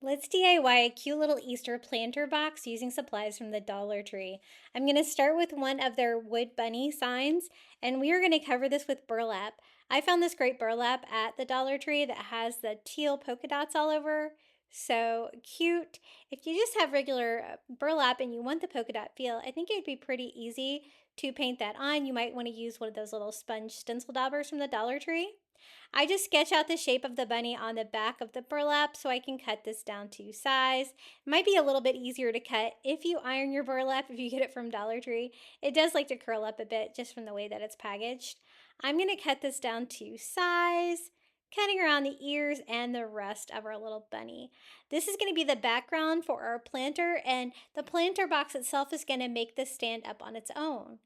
Let's DIY a cute little Easter planter box using supplies from the Dollar Tree. I'm going to start with one of their wood bunny signs, and we are going to cover this with burlap. I found this great burlap at the Dollar Tree that has the teal polka dots all over. So cute. If you just have regular burlap and you want the polka dot feel, I think it would be pretty easy to paint that on. You might want to use one of those little sponge stencil daubers from the Dollar Tree. I just sketch out the shape of the bunny on the back of the burlap so I can cut this down to size. It might be a little bit easier to cut if you iron your burlap, if you get it from Dollar Tree. It does like to curl up a bit just from the way that it's packaged. I'm going to cut this down to size, cutting around the ears and the rest of our little bunny. This is going to be the background for our planter, and the planter box itself is going to make this stand up on its own.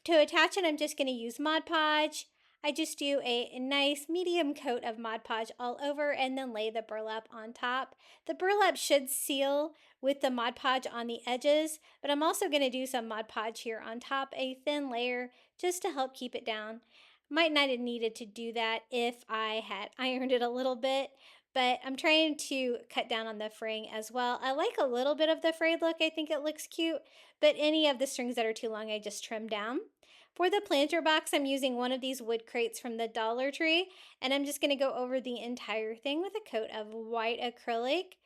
To attach it, I'm just going to use Mod Podge. I just do a nice medium coat of Mod Podge all over and then lay the burlap on top. The burlap should seal with the Mod Podge on the edges, but I'm also going to do some Mod Podge here on top, a thin layer, just to help keep it down. Might not have needed to do that if I had ironed it a little bit, but I'm trying to cut down on the fraying as well. I like a little bit of the frayed look. I think it looks cute, but any of the strings that are too long, I just trim down. For the planter box, I'm using one of these wood crates from the Dollar Tree, and I'm just going to go over the entire thing with a coat of white acrylic.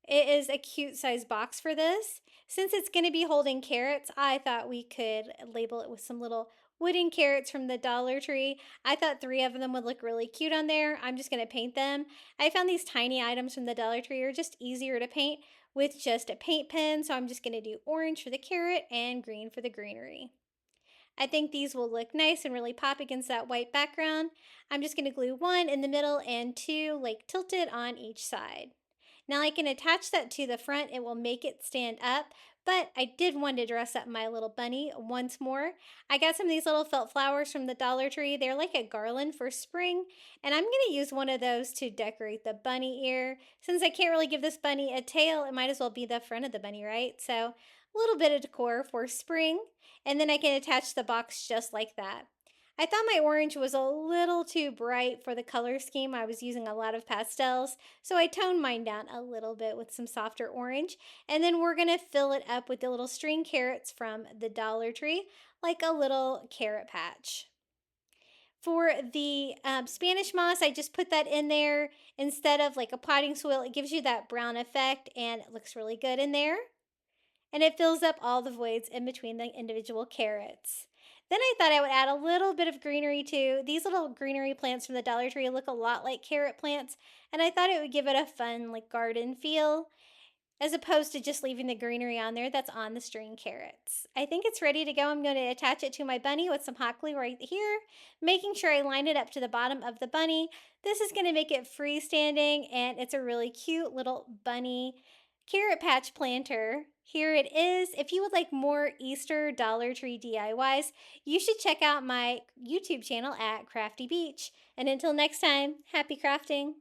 It is a cute size box for this. Since it's going to be holding carrots, I thought we could label it with some little wooden carrots from the Dollar Tree. I thought 3 of them would look really cute on there. I'm just going to paint them. I found these tiny items from the Dollar Tree are just easier to paint with just a paint pen, so I'm just going to do orange for the carrot and green for the greenery. I think these will look nice and really pop against that white background. I'm just going to glue 1 in the middle and 2 like tilted on each side. Now I can attach that to the front. It will make it stand up, but I did want to dress up my little bunny once more. I got some of these little felt flowers from the Dollar Tree. They're like a garland for spring, and I'm going to use one of those to decorate the bunny ear. Since I can't really give this bunny a tail, it might as well be the front of the bunny, right? So a little bit of decor for spring, and then I can attach the box just like that. I thought my orange was a little too bright for the color scheme. I was using a lot of pastels, so I toned mine down a little bit with some softer orange. And then we're going to fill it up with the little string carrots from the Dollar Tree, like a little carrot patch. For the Spanish moss, I just put that in there instead of like a potting soil. It gives you that brown effect and it looks really good in there, and it fills up all the voids in between the individual carrots. Then I thought I would add a little bit of greenery too. These little greenery plants from the Dollar Tree look a lot like carrot plants, and I thought it would give it a fun like garden feel as opposed to just leaving the greenery on there that's on the string carrots. I think it's ready to go. I'm going to attach it to my bunny with some hot glue right here, making sure I line it up to the bottom of the bunny. This is going to make it freestanding, and it's a really cute little bunny carrot patch planter. Here it is. If you would like more Easter Dollar Tree DIYs, you should check out my YouTube channel at Crafty Beach. And until next time, happy crafting!